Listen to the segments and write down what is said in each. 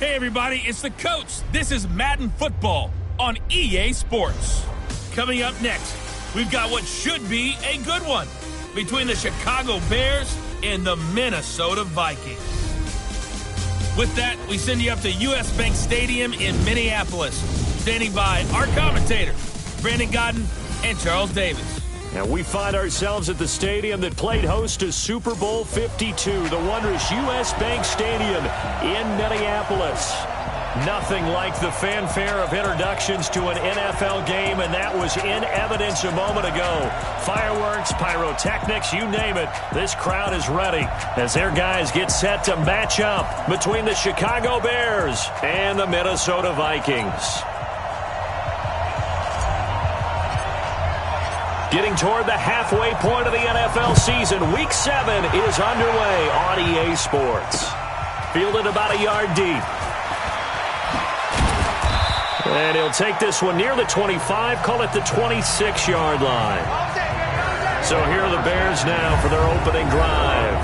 Hey everybody, it's the coach. This is Madden Football on EA Sports. Coming up next, we've got what should be a good one between the Chicago Bears and the Minnesota Vikings. With that, we send you up to US Bank Stadium in Minneapolis. Standing by our commentators, Brandon Godden and Charles Davis. And we find ourselves at the stadium that played host to Super Bowl 52, the wondrous US Bank Stadium in Minneapolis. Nothing like the fanfare of introductions to an NFL game, and that was in evidence a moment ago. Fireworks, pyrotechnics, you name it, this crowd is ready as their guys get set to match up between the Chicago Bears and the Minnesota Vikings. Getting toward the halfway point of the NFL season, Week 7 is underway on EA Sports. Fielded about a yard deep. And he'll take this one near the 25, call it the 26-yard line. So here are the Bears now for their opening drive.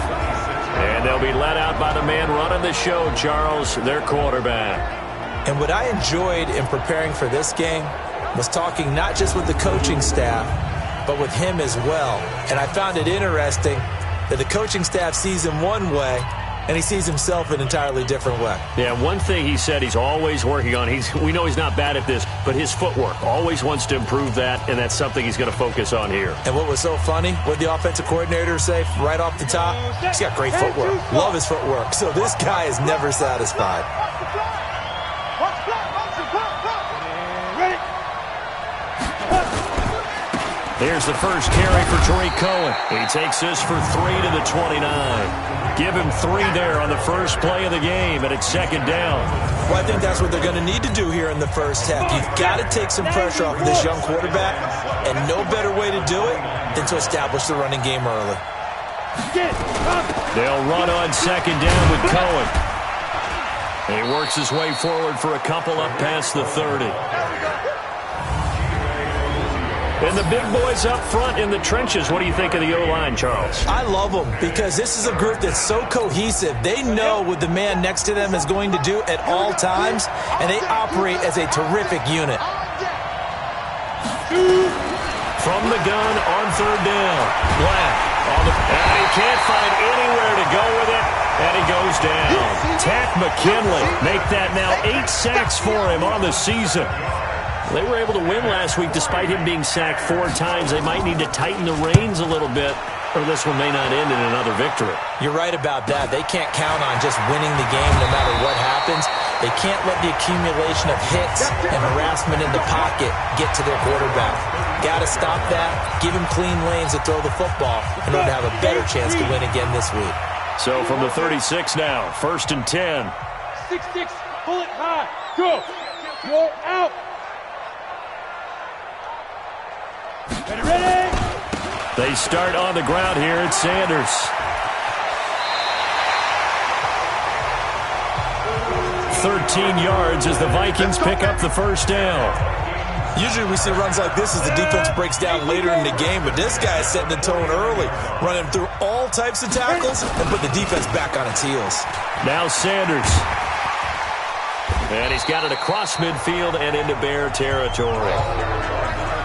And they'll be led out by the man running the show, Charles, their quarterback. And what I enjoyed in preparing for this game was talking not just with the coaching staff, but with him as well. And I found it interesting that the coaching staff sees him one way, and he sees himself an entirely different way. Yeah, one thing he said he's always working on, we know he's not bad at this, but his footwork, always wants to improve that, and that's something he's going to focus on here. And what was so funny, what the offensive coordinator say right off the top, he's got great footwork. Love his footwork. So this guy is never satisfied. Here's the first carry for Tariq Cohen. He takes this for 3 to the 29. Give him 3 there on the first play of the game, and it's second down. Well, I think that's what they're going to need to do here in the first half. You've got to take some pressure off of this young quarterback, and no better way to do it than to establish the running game early. They'll run on second down with Cohen. He works his way forward for a couple up past the 30. And the big boys up front in the trenches, what do you think of the O-line, Charles? I love them because this is a group that's so cohesive. They know what the man next to them is going to do at all times, and they operate as a terrific unit. From the gun on third down. Black. And he can't find anywhere to go with it, and he goes down. Tack McKinley make that now 8 sacks for him on the season. They were able to win last week despite him being sacked 4 times. They might need to tighten the reins a little bit, or this one may not end in another victory. You're right about that. They can't count on just winning the game no matter what happens. They can't let the accumulation of hits and harassment in the pocket get to their quarterback. Got to stop that, give him clean lanes to throw the football in order to have a better chance to win again this week. So from the 36 now, 1st and 10. 6-6, pull it high, go, you're out. Ready? They start on the ground here at Sanders. "13 yards as the Vikings pick up the first down. Usually we see runs like this as the defense breaks down later in the game, but this guy is setting the tone early, running through all types of tackles and put the defense back on its heels. Now Sanders. And he's got it across midfield and into Bear territory.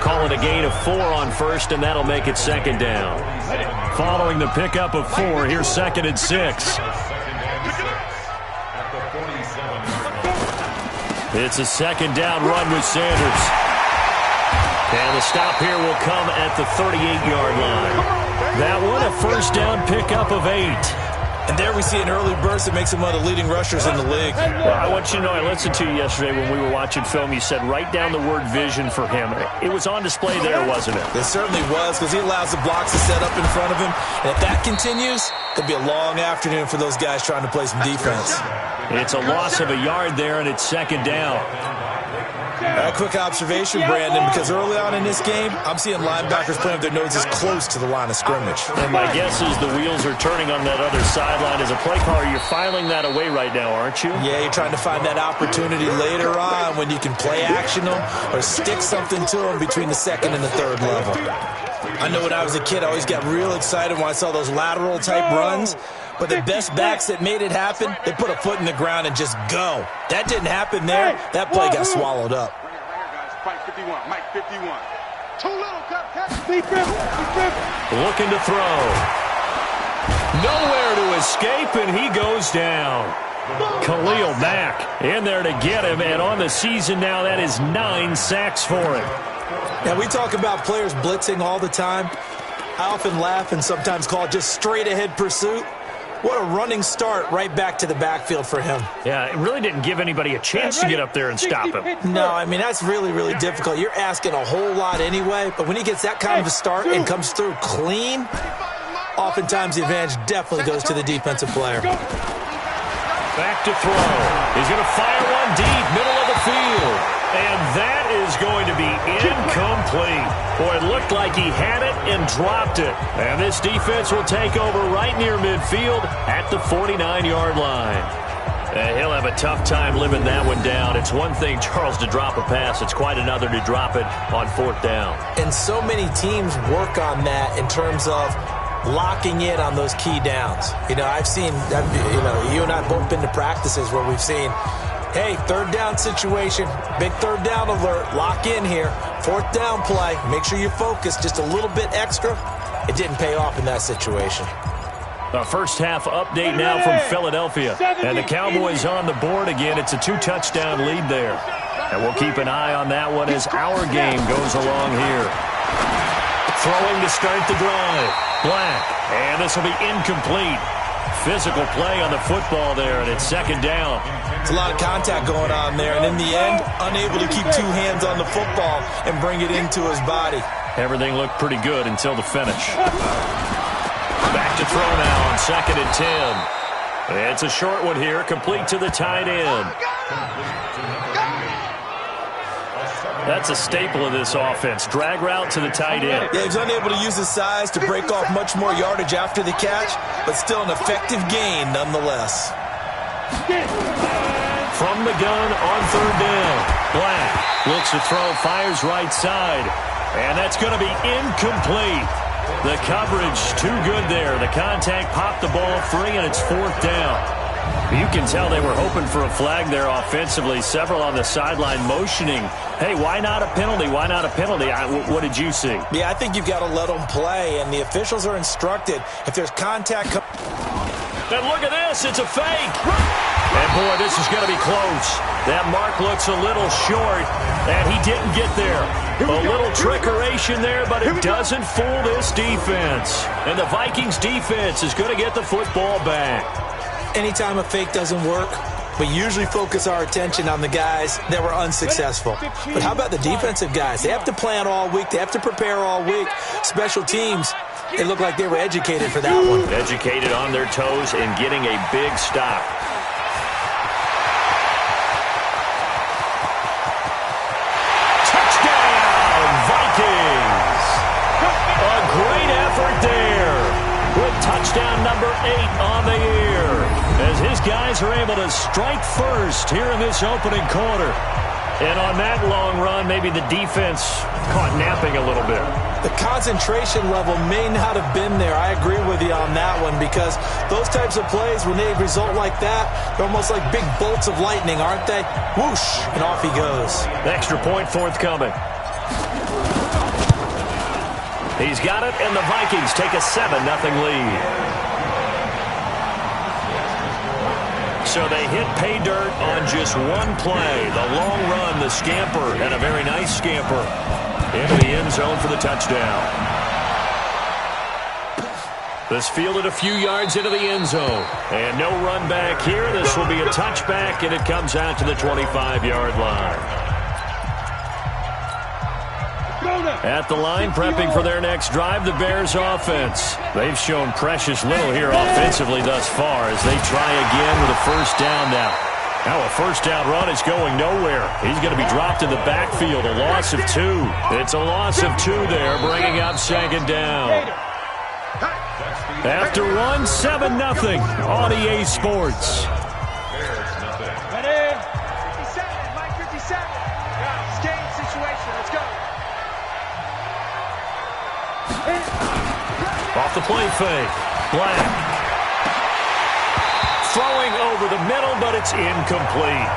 Call it a gain of 4 on first, and that'll make it second down. Following the pickup of 4, here's 2nd and 6. It's a second down run with Sanders. And the stop here will come at the 38-yard line. That one, a first down pickup of 8. And there we see an early burst that makes him one of the leading rushers in the league. Well, I want you to know, I listened to you yesterday when we were watching film. You said write down the word vision for him. It was on display there, wasn't it? It certainly was, because he allows the blocks to set up in front of him. And if that continues, it'll be a long afternoon for those guys trying to play some defense. It's a loss of a yard there, and it's second down. A quick observation, Brandon, because early on in this game, I'm seeing linebackers playing with their noses close to the line of scrimmage. And my guess is the wheels are turning on that other sideline. As a play caller, you're filing that away right now, aren't you? Yeah, you're trying to find that opportunity later on when you can play action them or stick something to them between the 2nd and the 3rd level. I know when I was a kid, I always got real excited when I saw those lateral-type runs. But the best backs that made it happen, they put a foot in the ground and just go. That didn't happen there. That play got swallowed up. Mike 51, Mike 51. Too little, looking to throw. Nowhere to escape, and he goes down. Khalil Mack in there to get him, and on the season now, that is 9 sacks for him. Now, we talk about players blitzing all the time. I often laugh and sometimes call it just straight-ahead pursuit. What a running start right back to the backfield for him. Yeah, it really didn't give anybody a chance to get up there and stop him. No, I mean, that's really, really difficult. You're asking a whole lot anyway, but when he gets that kind of a start and comes through clean, oftentimes the advantage definitely goes to the defensive player. Back to throw. He's going to fire one deep, middle of the field. And that is going to be incomplete. Boy, it looked like he had it and dropped it. And this defense will take over right near midfield at the 49-yard line. He'll have a tough time living that one down. It's one thing, Charles, to drop a pass. It's quite another to drop it on 4th down. And so many teams work on that in terms of locking in on those key downs. You know, I've seen, you and I both been to practices where we've seen, hey, 3rd down situation, big 3rd down alert, lock in here. 4th down play, make sure you focus just a little bit extra. It didn't pay off in that situation. A first half update now from Philadelphia. And the Cowboys on the board again. It's a 2-touchdown lead there. And we'll keep an eye on that one as our game goes along here. Throwing to start the drive. Black. And this will be incomplete. Physical play on the football there, and it's 2nd down. It's a lot of contact going on there, and in the end, unable to keep 2 hands on the football and bring it into his body. Everything looked pretty good until the finish. Back to throw now on 2nd and 10. It's a short one here, complete to the tight end. That's a staple of this offense. Drag route to the tight end. Yeah, he's unable to use his size to break off much more yardage after the catch, but still an effective gain nonetheless. From the gun on 3rd down. Black looks to throw, fires right side. And that's going to be incomplete. The coverage too good there. The contact popped the ball free, and it's 4th down. You can tell they were hoping for a flag there offensively. Several on the sideline motioning, hey, why not a penalty? Why not a penalty? What did you see? Yeah, I think you've got to let them play, and the officials are instructed. If there's contact... And look at this. It's a fake. And, boy, this is going to be close. That mark looks a little short, and he didn't get there. A little trickeration there, but it doesn't fool this defense. And the Vikings defense is going to get the football back. Anytime a fake doesn't work, we usually focus our attention on the guys that were unsuccessful. But how about the defensive guys? They have to plan all week. They have to prepare all week. Special teams, it looked like they were educated for that one. Educated on their toes and getting a big stop. Touchdown, Vikings! A great effort there with touchdown number 8 on the year, as his guys are able to strike first here in this opening quarter. And on that long run, maybe the defense caught napping a little bit. The concentration level may not have been there. I agree with you on that one, because those types of plays, when they result like that, they're almost like big bolts of lightning, aren't they? Whoosh, and off he goes. Extra point forthcoming. He's got it, and the Vikings take a 7-0 lead. So they hit pay dirt on just one play. The long run, the scamper, and a very nice scamper into the end zone for the touchdown. This fielded a few yards into the end zone. And no run back here. This will be a touchback, and it comes out to the 25-yard line. At the line, prepping for their next drive, the Bears offense. They've shown precious little here offensively thus far as they try again with a first down now. Now a first down run is going nowhere. He's going to be dropped in the backfield, a loss of 2. It's a loss of 2 there, bringing up 2nd down. After one, 7-0 on EA Sports. Ready? 57, Mike 57. It's game situation. Let's go. Off the play fake. Black. throwing over the middle, but it's incomplete.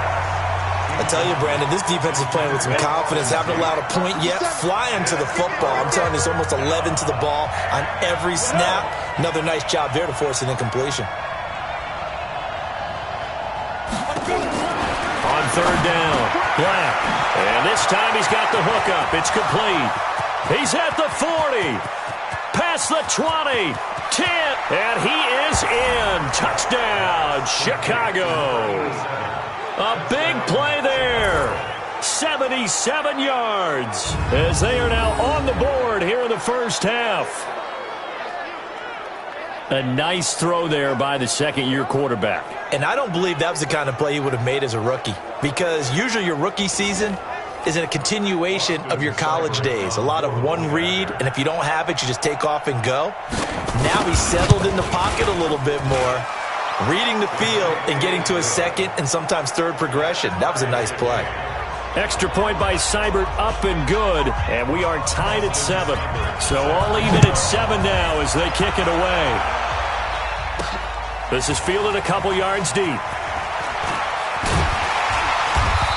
I tell you, Brandon, this defense is playing with some confidence. Haven't allowed a point yet. Flying to the football. I'm telling you, it's almost 11 to the ball on every snap. Another nice job there to force an incompletion. On third down, Black. And this time he's got the hook up. It's complete. He's at the 40. Past the 20. 10. And he is in. Touchdown, Chicago. A big play there. 77 yards as they are now on the board here in the first half. A nice throw there by the second-year quarterback. And I don't believe that was the kind of play he would have made as a rookie, because usually your rookie season is a continuation of your college days. A lot of one read, and if you don't have it, you just take off and go. Now he's settled in the pocket a little bit more, reading the field and getting to a second and sometimes third progression. That was a nice play. Extra point by Seibert, up and good, and we are tied at 7. So all even at 7 now as they kick it away. This is fielded a couple yards deep.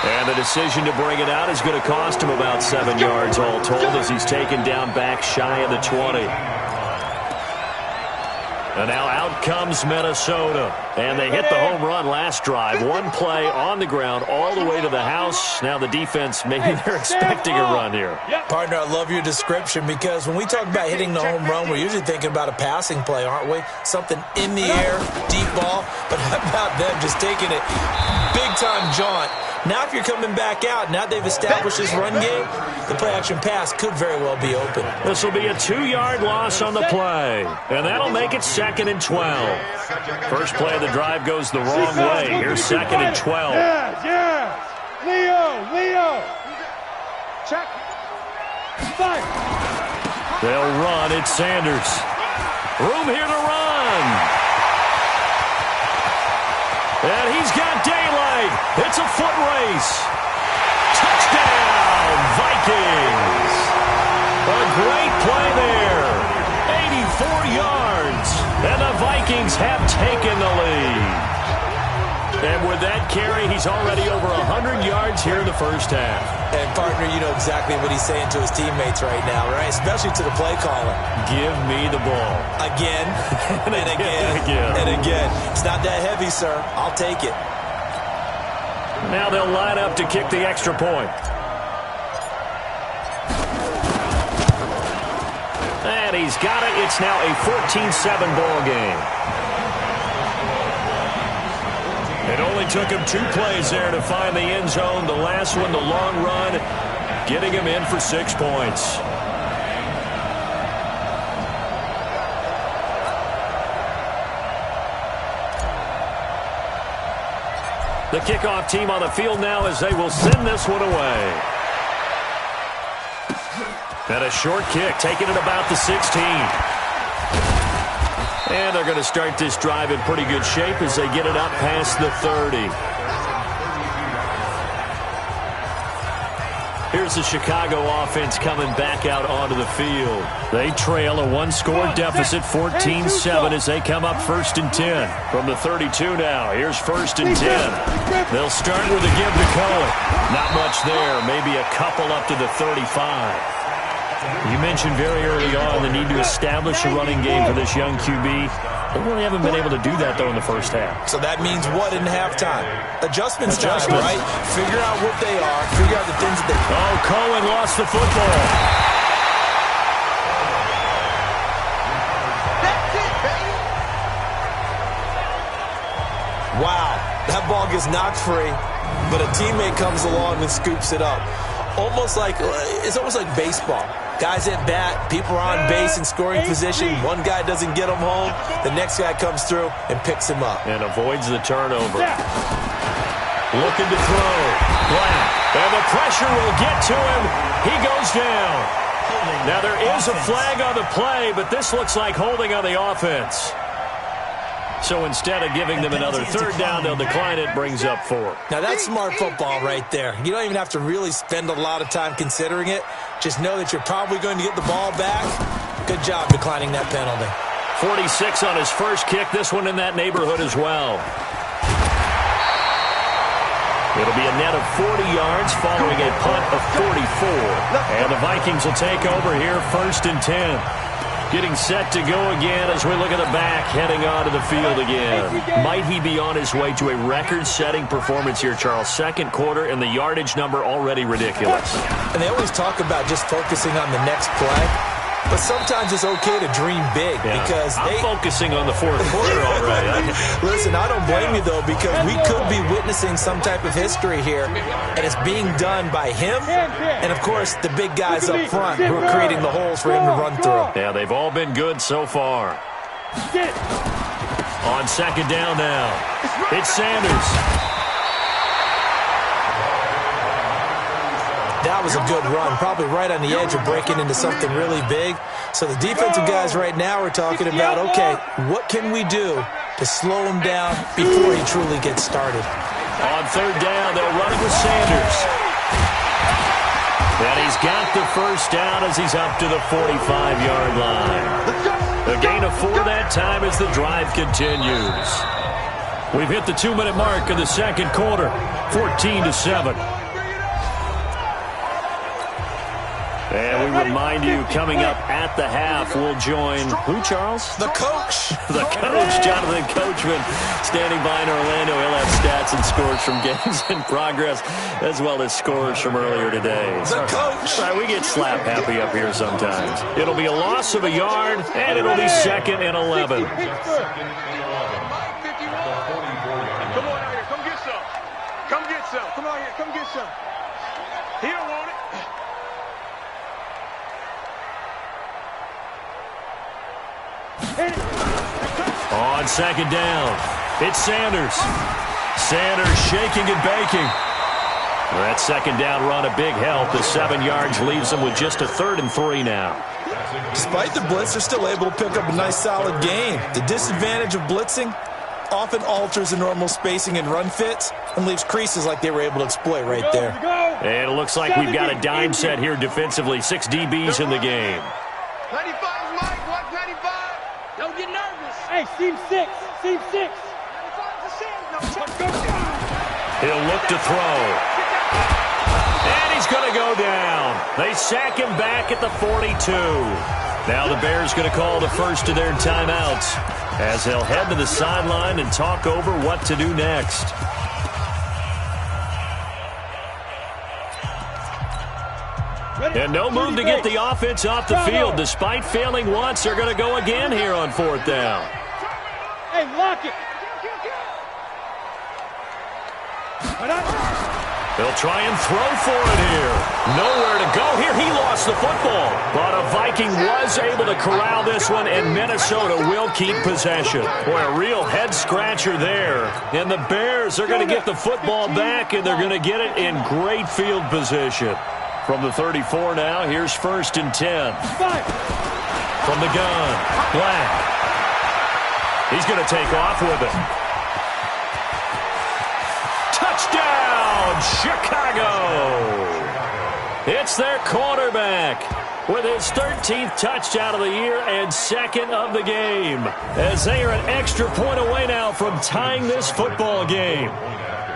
And the decision to bring it out is going to cost him about 7 yards all told as he's taken down back shy of the 20. And now out comes Minnesota. And they hit the home run last drive. One play on the ground all the way to the house. Now the defense, maybe they're expecting a run here. Partner, I love your description, because when we talk about hitting the home run, we're usually thinking about a passing play, aren't we? Something in the air, deep ball. But how about them just taking it big-time jaunt? Now if you're coming back out, now they've established this run game, the play-action pass could very well be open. This will be a 2-yard loss on the play. And that'll make it 2nd and 12. First play of the drive goes the wrong way. Here's 2nd and 12. Yeah. Leo. Check. Fire. They'll run. It's Sanders. Room here to run. And he's got daylight. It's a foot race. Touchdown, Vikings. A great play there. 84 yards. And the Vikings have taken the lead. And with that carry, he's already over 100 yards here in the first half. And, partner, you know exactly what he's saying to his teammates right now, right? Especially to the play caller. Give me the ball. Again, and again, and again. It's not that heavy, sir. I'll take it. Now they'll line up to kick the extra point. And he's got it. It's now a 14-7 ball game. It only took him 2 plays there to find the end zone. The last one, the long run, getting him in for 6 points. The kickoff team on the field now as they will send this one away. And a short kick, taking it about the 16. And they're going to start this drive in pretty good shape as they get it up past the 30. Here's the Chicago offense coming back out onto the field. They trail a 1-score deficit, 14-7, as they come up 1st and 10. From the 32 now, here's 1st and 10. They'll start with a give to Cohen. Not much there, maybe a couple up to the 35. You mentioned very early on the need to establish a running game for this young QB. They really haven't been able to do that, though, in the first half. So that means what in halftime? Adjustments time, right? Figure out what they are. Figure out the things that they... Oh, Cohen lost the football. That's it, baby. Wow. That ball gets knocked free, but a teammate comes along and scoops it up. It's almost like baseball. Guys at bat, people are on base in scoring position. One guy doesn't get him home. The next guy comes through and picks him up. And avoids the turnover. Looking to throw. Black. And the pressure will get to him. He goes down. Now there is a flag on the play, but this looks like holding on the offense. So instead of giving them another 3rd down, they'll decline it, brings up 4. Now that's smart football right there. You don't even have to really spend a lot of time considering it. Just know that you're probably going to get the ball back. Good job declining that penalty. 46 on his first kick. This one in that neighborhood as well. It'll be a net of 40 yards following a punt of 44. And the Vikings will take over here 1st and 10. Getting set to go again as we look at the back heading onto the field again. Might he be on his way to a record-setting performance here, Charles? Second quarter and the yardage number already ridiculous. And they always talk about just focusing on the next play. But sometimes it's okay to dream big because I'm focusing on the fourth quarter already. Listen, I don't blame you, though, because we could be witnessing some type of history here, and it's being done by him and, of course, the big guys up front who are creating the holes for him to run through. Yeah, they've all been good so far. On second down now, it's Sanders. That was a good run, probably right on the edge of breaking into something really big. So the defensive guys right now are talking about, okay, what can we do to slow him down before he truly gets started? On third down, they'll run it with Sanders. And he's got the first down as he's up to the 45-yard line. A gain of 4 that time as the drive continues. We've hit the 2-minute mark of the second quarter, 14-7. And we remind you, coming up at the half, we'll join who, Charles? The coach. The coach, Jonathan Coachman, standing by in Orlando. He'll have stats and scores from games in progress, as well as scores from earlier today. The coach. We get slap happy up here sometimes. It'll be a loss of a yard, and it'll be 2nd and 11. Come on out here. Come get some. Come get some. Come out here. Come get some. He don't want it. On second down, it's Sanders. Sanders shaking and baking. That second down run a big help. The 7 yards leaves them with just a 3rd and 3 now. Despite the blitz, they're still able to pick up a nice, solid gain. The disadvantage of blitzing often alters the normal spacing and run fits and leaves creases like they were able to exploit right there. And it looks like we've got a dime set here defensively. 6 DBs in the game. 95, Mike. Watch 95. Don't get nervous. Hey, seam 6. Seam 6. 95 to 6. He'll look to throw. And he's going to go down. They sack him back at the 42. Now the Bears going to call the first of their timeouts as they'll head to the sideline and talk over what to do next. And no move to get the offense off the field. Despite failing once, they're going to go again here on 4th down. Hey, lock it. They'll try and throw for it here. Nowhere to go here. He lost the football. But a Viking was able to corral this one, and Minnesota will keep possession. Boy, a real head-scratcher there. And the Bears are going to get the football back, and they're going to get it in great field position. From the 34 now, here's 1st and 10. From the gun, Black. He's going to take off with it. Touchdown, Chicago! It's their quarterback with his 13th touchdown of the year and 2nd of the game, as they are an extra point away now from tying this football game.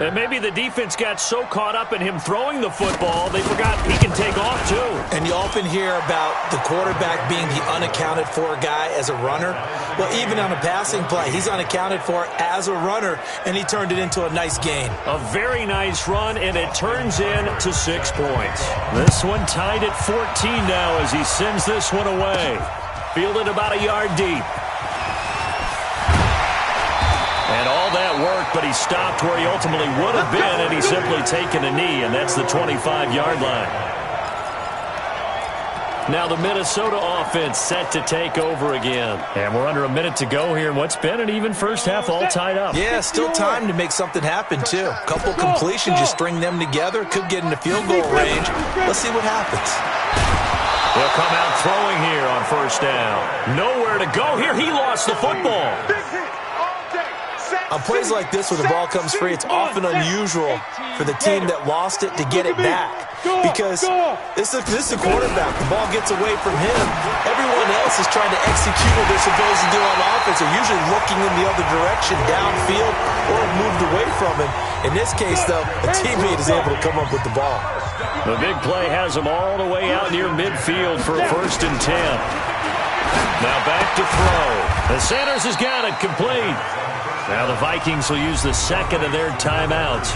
And maybe the defense got so caught up in him throwing the football, they forgot he can take off too. And you often hear about the quarterback being the unaccounted for guy as a runner. Well, even on a passing play, he's unaccounted for as a runner, and he turned it into a nice gain. A very nice run, and it turns into 6 points. This one tied at 14 now as he sends this one away. Fielded about a yard deep. And all that worked, but he stopped where he ultimately would have been, and he's simply taken a knee, and that's the 25-yard line. Now the Minnesota offense set to take over again. And we're under a minute to go here in what's been an even first half, all tied up. Yeah, still time to make something happen, too. A couple completions, you string them together, could get into field goal range. Let's see what happens. They'll come out throwing here on 1st down. Nowhere to go here. He lost the football. Big hit all day. Sack On plays like this where the ball comes free, it's often unusual for the team that lost it to get it back. Because this is a quarterback. The ball gets away from him. Everyone else is trying to execute what they're supposed to do on offense. They're usually looking in the other direction, downfield, or moved away from him. In this case, though, a teammate is able to come up with the ball. The big play has them all the way out near midfield for a 1st and 10. Now back to throw. The Sanders has got it complete. Now the Vikings will use the second of their timeouts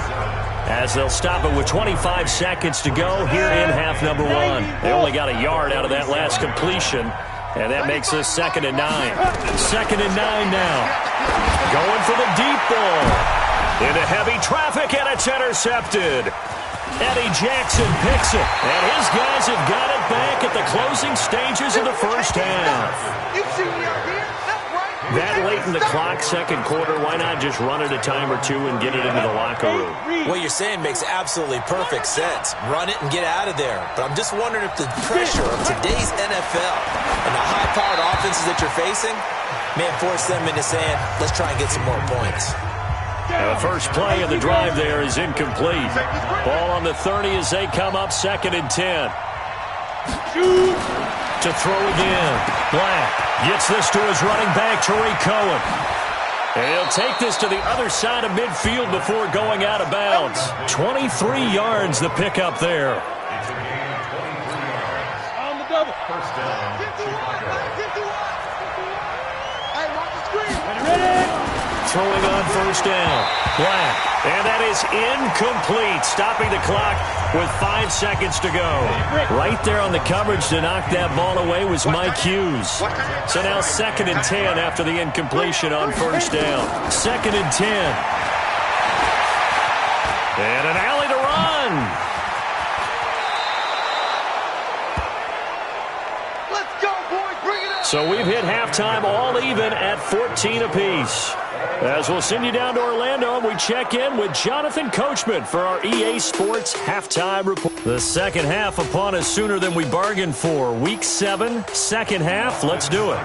as they'll stop it with 25 seconds to go here in half number 1. They only got a yard out of that last completion, and that makes this 2nd and 9. 2nd and 9 now. Going for the deep ball. Into heavy traffic, and it's intercepted. Eddie Jackson picks it, and his guys have got it back at the closing stages of the first half. That late in the clock, second quarter, why not just run it a time or two and get it into the locker room? What you're saying makes absolutely perfect sense. Run it and get out of there. But I'm just wondering if the pressure of today's NFL and the high-powered offenses that you're facing may force them into saying, let's try and get some more points. The first play of the drive there is incomplete. Ball on the 30 as they come up 2nd and 10. To throw again. Black gets this to his running back, Tariq Cohen. And he'll take this to the other side of midfield before going out of bounds. 23 yards the pickup there. On the double. First down. 51. Hey, watch the screen. Ready? Throwing on first down. Black. And that is incomplete. Stopping the clock with 5 seconds to go. Right there on the coverage to knock that ball away was Mike Hughes. So now 2nd and 10 after the incompletion on first down. 2nd and 10. And an alley to run. Let's go, boys. Bring it up. So we've hit halftime all even at 14 apiece. As we'll send you down to Orlando, we check in with Jonathan Coachman for our EA Sports Halftime Report. The second half upon us sooner than we bargained for. Week 7, second half. Let's do it.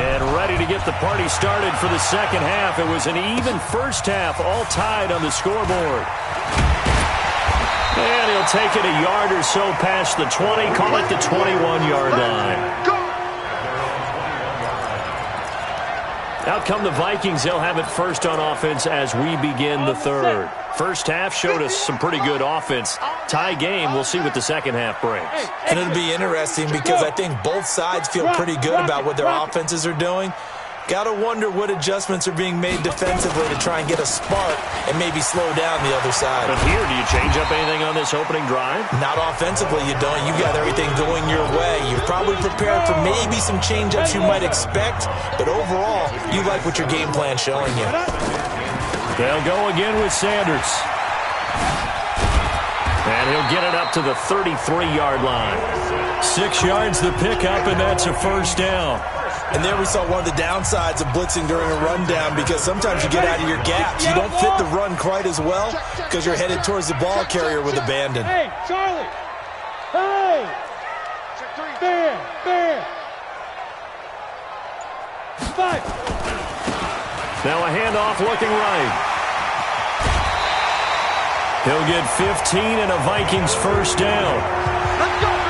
And ready to get the party started for the second half. It was an even first half, all tied on the scoreboard. And he'll take it a yard or so past the 20, call it the 21-yard line. Out come the Vikings. They'll have it first on offense as we begin the third. First half showed us some pretty good offense. Tie game. We'll see what the second half brings. And it'll be interesting because I think both sides feel pretty good about what their offenses are doing. Got to wonder what adjustments are being made defensively to try and get a spark and maybe slow down the other side. But here, do you change up anything on this opening drive? Not offensively, you don't. You got everything going your way. You're probably prepared for maybe some change-ups you might expect, but overall, you like what your game plan's showing you. They'll go again with Sanders. And he'll get it up to the 33-yard line. 6 yards the pickup, and that's a first down. And there we saw one of the downsides of blitzing during a rundown because sometimes you get out of your gaps. You don't fit the run quite as well because you're headed towards the ball carrier with abandon. Hey, Charlie. Hey. Fair. 5. Now a handoff looking right. He'll get 15 and a Vikings first down. Let's go.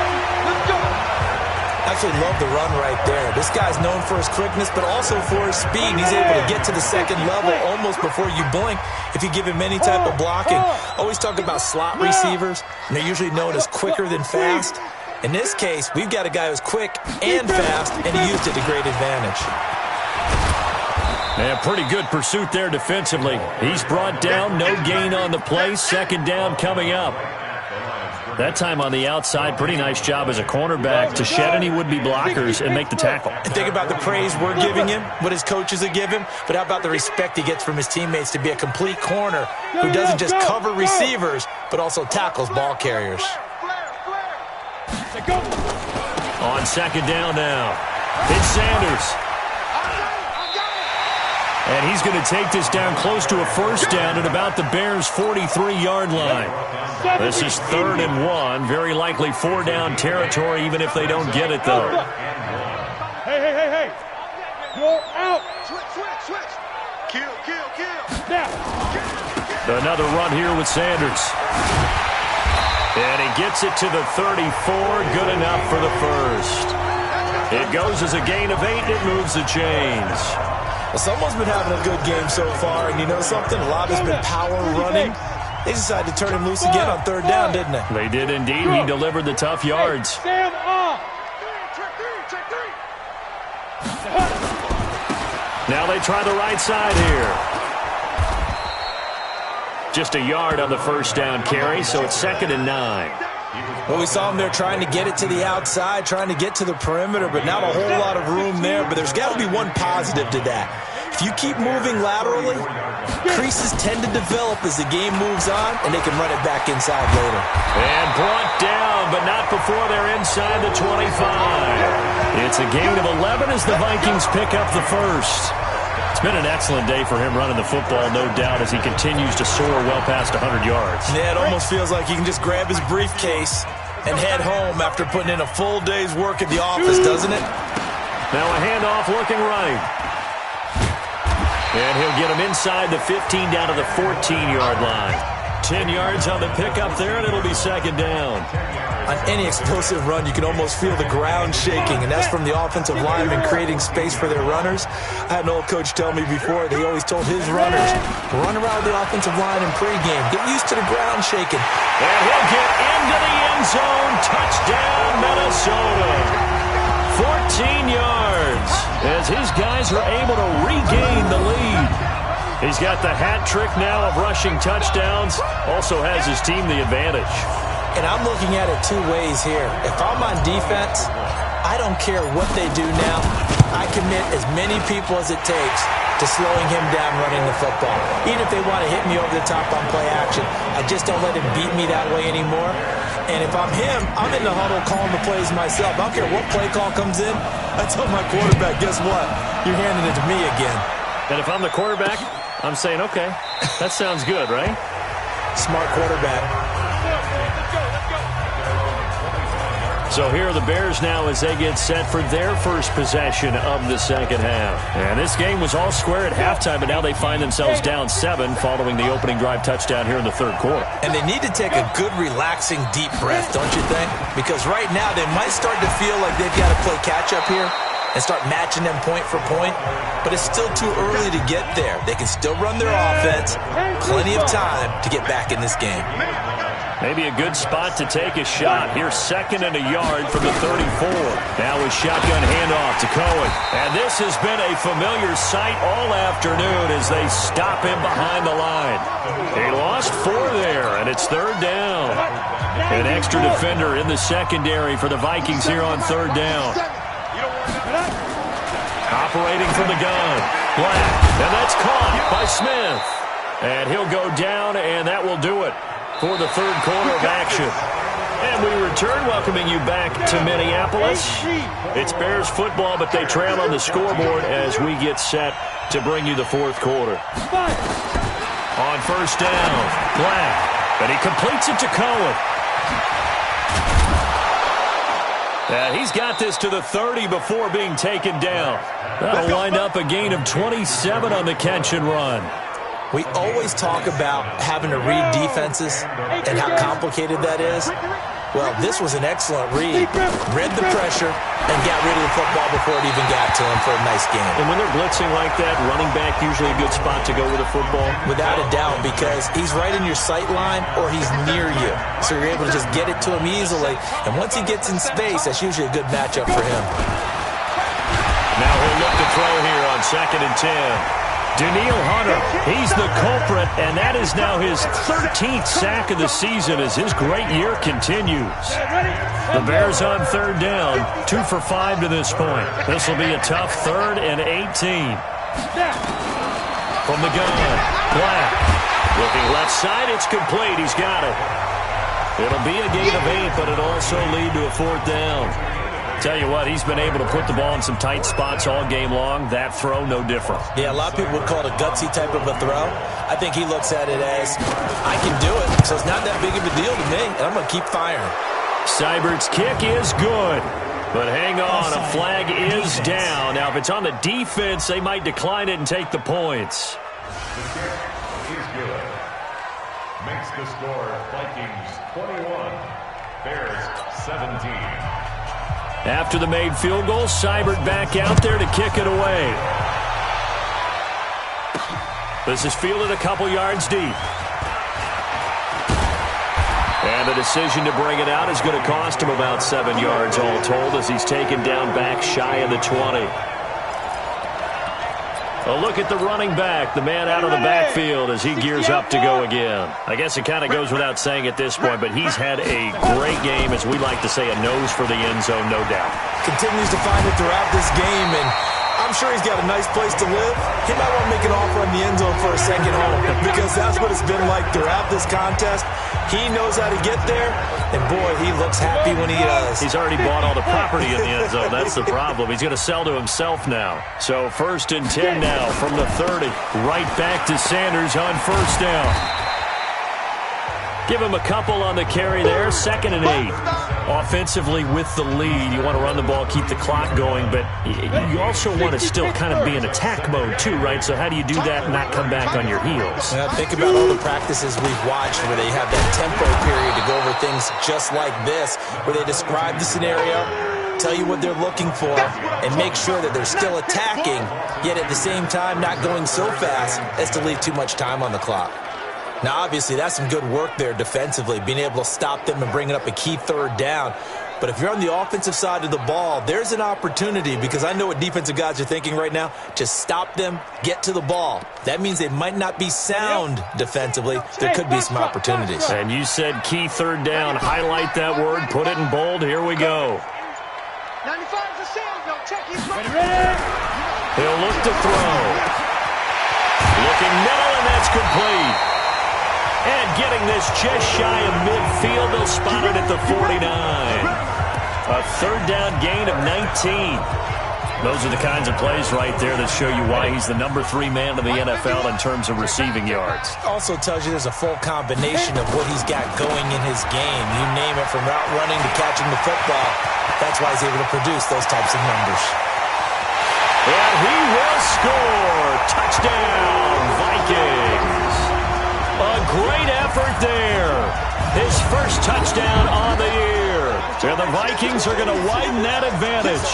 Actually love the run right there. This guy's known for his quickness, but also for his speed. He's able to get to the second level almost before you blink if you give him any type of blocking. Always talk about slot receivers, and they're usually known as quicker than fast. In this case, we've got a guy who's quick and fast, and he used it to great advantage. And a pretty good pursuit there defensively. He's brought down, no gain on the play. Second down coming up. That time on the outside, pretty nice job as a cornerback to shed any would-be blockers and make the tackle. And think about the praise we're giving him, what his coaches have given him, but how about the respect he gets from his teammates to be a complete corner who doesn't just cover receivers, but also tackles ball carriers. On second down now, it's Sanders. And he's going to take this down close to a first down at about the Bears' 43-yard line. This is 3rd and 1. Very likely 4-down territory, even if they don't get it, though. Hey. You're out. Switch. Kill. Another run here with Sanders. And he gets it to the 34. Good enough for the first. It goes as a gain of 8, and it moves the chains. Well, someone's been having a good game so far, and you know something? A lot has been power running. They decided to turn him loose again on 3rd down, didn't they? They did indeed. He delivered the tough yards. Sam off. Check three. Now they try the right side here. Just a yard on the first down carry, so it's 2nd and 9. Well, we saw him there trying to get it to the outside, trying to get to the perimeter, but not a whole lot of room there. But there's got to be one positive to that. If you keep moving laterally, creases tend to develop as the game moves on, and they can run it back inside later. And brought down, but not before they're inside the 25. It's a gain of 11 as the Vikings pick up the first. It's been an excellent day for him running the football, no doubt, as he continues to soar well past 100 yards. Yeah, it almost feels like he can just grab his briefcase and head home after putting in a full day's work at the office, doesn't it? Now a handoff looking right. And he'll get him inside the 15 down to the 14-yard line. 10 yards on the pickup there, and it'll be 2nd down. On any explosive run, you can almost feel the ground shaking, and that's from the offensive linemen creating space for their runners. I had an old coach tell me before, they always told his runners, run around the offensive line in pregame. Get used to the ground shaking. And he'll get into the end zone. Touchdown, Minnesota. 14 yards as his guys are able to regain the lead. He's got the hat trick now of rushing touchdowns. Also has his team the advantage. And I'm looking at it 2 ways here. If I'm on defense, I don't care what they do now. I commit as many people as it takes to slowing him down running the football. Even if they want to hit me over the top on play action, I just don't let him beat me that way anymore. And if I'm him, I'm in the huddle calling the plays myself. I don't care what play call comes in. I tell my quarterback, guess what? You're handing it to me again. And if I'm the quarterback, I'm saying, okay, that sounds good, right? Smart quarterback. So here are the Bears now as they get set for their first possession of the second half. And this game was all square at halftime, but now they find themselves down 7 following the opening drive touchdown here in the 3rd quarter. And they need to take a good, relaxing, deep breath, don't you think? Because right now they might start to feel like they've got to play catch-up here and start matching them point for point, but it's still too early to get there. They can still run their offense. Plenty of time to get back in this game. Maybe a good spot to take a shot. Here's 2nd and a yard from the 34. Now a shotgun handoff to Cohen. And this has been a familiar sight all afternoon as they stop him behind the line. He lost 4 there, and it's 3rd down. An extra defender in the secondary for the Vikings here on 3rd down. Operating from the gun. Black. And that's caught by Smith. And he'll go down, and that will do it for the 3rd quarter of action. And we return, welcoming you back to Minneapolis. It's Bears football, but they trail on the scoreboard as we get set to bring you the 4th quarter. On 1st down, Black. And he completes it to Cohen. And he's got this to the 30 before being taken down. That'll wind up a gain of 27 on the catch and run. We always talk about having to read defenses and how complicated that is. Well, this was an excellent read. Read the pressure and got rid of the football before it even got to him for a nice game. And when they're blitzing like that, running back usually a good spot to go with the football? Without a doubt, because he's right in your sight line or he's near you. So you're able to just get it to him easily. And once he gets in space, that's usually a good matchup for him. Now he'll look to throw here on 2nd and 10. Daniil Hunter, he's the culprit, and that is now his 13th sack of the season as his great year continues. The Bears on 3rd down, 2 for 5 to this point. This will be a tough 3rd and 18. From the gun, Black. Looking left side, it's complete. He's got it. It'll be a gain of 8, but it'll also lead to a 4th down. Tell you what, he's been able to put the ball in some tight spots all game long. That throw, no different. Yeah, a lot of people would call it a gutsy type of a throw. I think he looks at it as, I can do it, so it's not that big of a deal to me, and I'm going to keep firing. Seibert's kick is good. But hang on, a flag is down. Now, if it's on the defense, they might decline it and take the points. The kick is good. Makes the score Vikings 21, Bears 17. After the made field goal, Seibert back out there to kick it away. This is fielded a couple yards deep. And the decision to bring it out is going to cost him about 7 yards all told as he's taken down back shy of the 20. A look at the running back, the man out of the backfield as he gears up to go again. I guess it kind of goes without saying at this point, but he's had a great game, as we like to say, a nose for the end zone, no doubt. Continues to find it throughout this game, and I'm sure he's got a nice place to live. He might want to make an offer on the end zone for a second home because that's what it's been like throughout this contest. He knows how to get there, and boy, he looks happy when he does. He's already bought all the property in the end zone. That's the problem. He's going to sell to himself now. So 1st and 10 now from the 30. Right back to Sanders on 1st down. Give him a couple on the carry there. 2nd and 8. Offensively with the lead, you want to run the ball, keep the clock going, but you also want to still kind of be in attack mode too, right? So how do you do that and not come back on your heels? Think about all the practices we've watched where they have that tempo period to go over things just like this, where they describe the scenario, tell you what they're looking for, and make sure that they're still attacking, yet at the same time not going so fast as to leave too much time on the clock. Now, obviously, that's some good work there defensively, being able to stop them and bringing up a key 3rd down. But if you're on the offensive side of the ball, there's an opportunity, because I know what defensive guys are thinking right now, to stop them, get to the ball. That means they might not be sound defensively. There could be some opportunities. And you said key 3rd down. Highlight that word, put it in bold. Here we go. 95 to Sam. No, check his ready. He'll look to throw. Looking middle, and that's complete. And getting this just shy of midfield, they'll spot it at the 49. A 3rd down gain of 19. Those are the kinds of plays right there that show you why he's the number 3 man in the NFL in terms of receiving yards. Also tells you there's a full combination of what he's got going in his game. You name it, from route running to catching the football. That's why he's able to produce those types of numbers. And he will score. Touchdown, Vikings. A great effort there. His first touchdown on the year. And the Vikings are going to widen that advantage.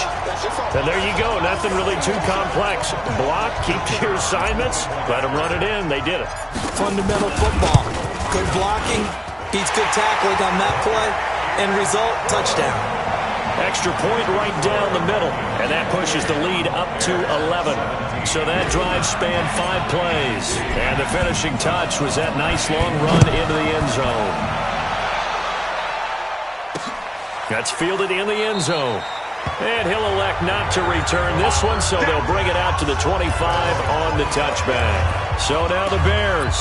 And there you go. Nothing really too complex. Block, keep to your assignments, let them run it in. They did it. Fundamental football. Good blocking, beats good tackling on that play. End result, touchdown. Extra point right down the middle, and that pushes the lead up to 11. So that drive spanned 5 plays, and the finishing touch was that nice long run into the end zone. That's fielded in the end zone. And he'll elect not to return this one, so they'll bring it out to the 25 on the touchback. So now the Bears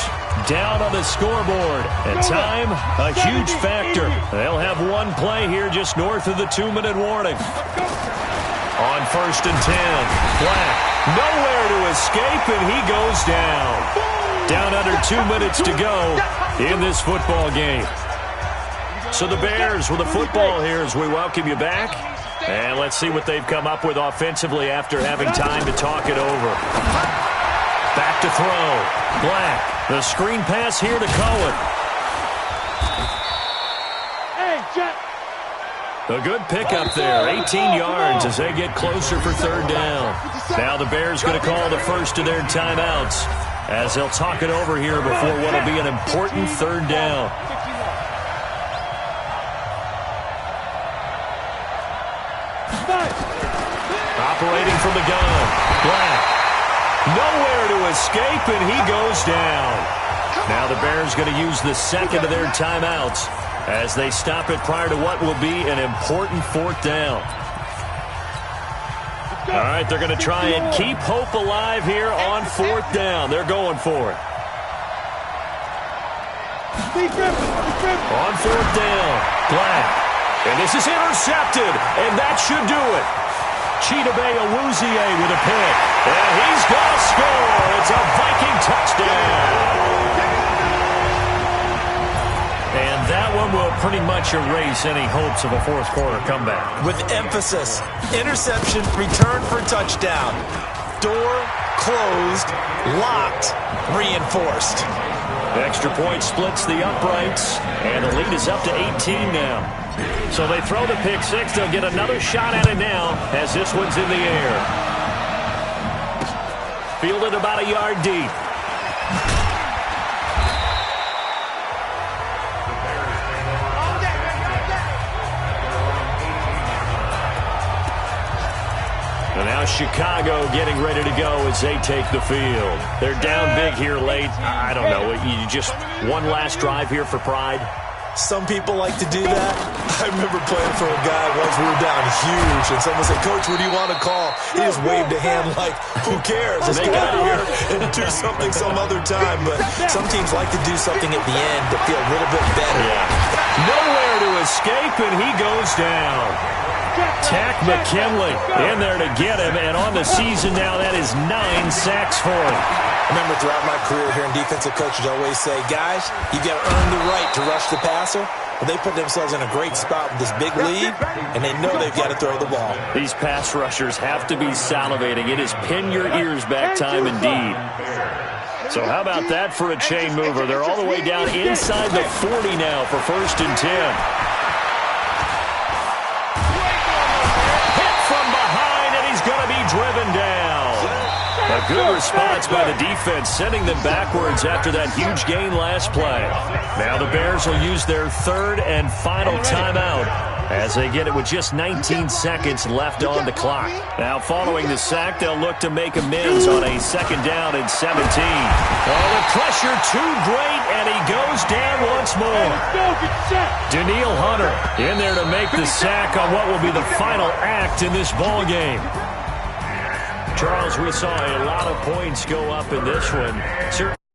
down on the scoreboard. And time, a huge factor. They'll have one play here just north of the 2-minute warning. On 1st and 10, Black, nowhere to escape, and he goes down. Down under 2 minutes to go in this football game. So the Bears with the football here as we welcome you back. And let's see what they've come up with offensively after having time to talk it over. Back to throw. Black, the screen pass here to Cohen. A good pickup there, 18 yards as they get closer for 3rd down. Now the Bears going to call the first of their timeouts as they'll talk it over here before what will be an important 3rd down. Operating from the gun, Black. Nowhere to escape, and he goes down. Now the Bears going to use the second of their timeouts as they stop it prior to what will be an important 4th down. All right, they're going to try and keep hope alive here on 4th down. They're going for it. On 4th down, Black. And this is intercepted, and that should do it. Chidobe Awuzie with a pick. And he's going to score. It's a Viking touchdown. And that one will pretty much erase any hopes of a fourth quarter comeback. With emphasis, interception, return for touchdown. Door closed, locked, reinforced. The extra point splits the uprights, and the lead is up to 18 now. So they throw the pick six. They'll get another shot at it now as this one's in the air. Fielded about a yard deep. And now Chicago getting ready to go as they take the field. They're down big here late. I don't know. You just one last drive here for pride. Some people like to do that. I remember playing for a guy once. We were down huge, and someone said, "Coach, what do you want to call?" He just waved a hand like, "Who cares? Let's get out of here and do something some other time." But some teams like to do something at the end to feel a little bit better. Yeah. Nowhere to escape, and he goes down. Tack McKinley in there to get him, and on the season now, that is 9 sacks for him. I remember throughout my career hearing defensive coaches always say, "Guys, you got to earn the right to rush the passer." Well, they put themselves in a great spot with this big lead, and they know they've got to throw the ball. These pass rushers have to be salivating. It is pin your ears back time indeed. So how about that for a chain mover? They're all the way down inside the 40 now for 1st and 10. Hit from behind, and he's going to be driven down. A good response by the defense, sending them backwards after that huge gain last play. Now the Bears will use their 3rd and final timeout as they get it with just 19 seconds left on the clock. Now following the sack, they'll look to make amends on a 2nd down and 17. Oh, the pressure too great, and he goes down once more. Daniil Hunter in there to make the sack on what will be the final act in this ball game. Charles, we saw a lot of points go up in this one.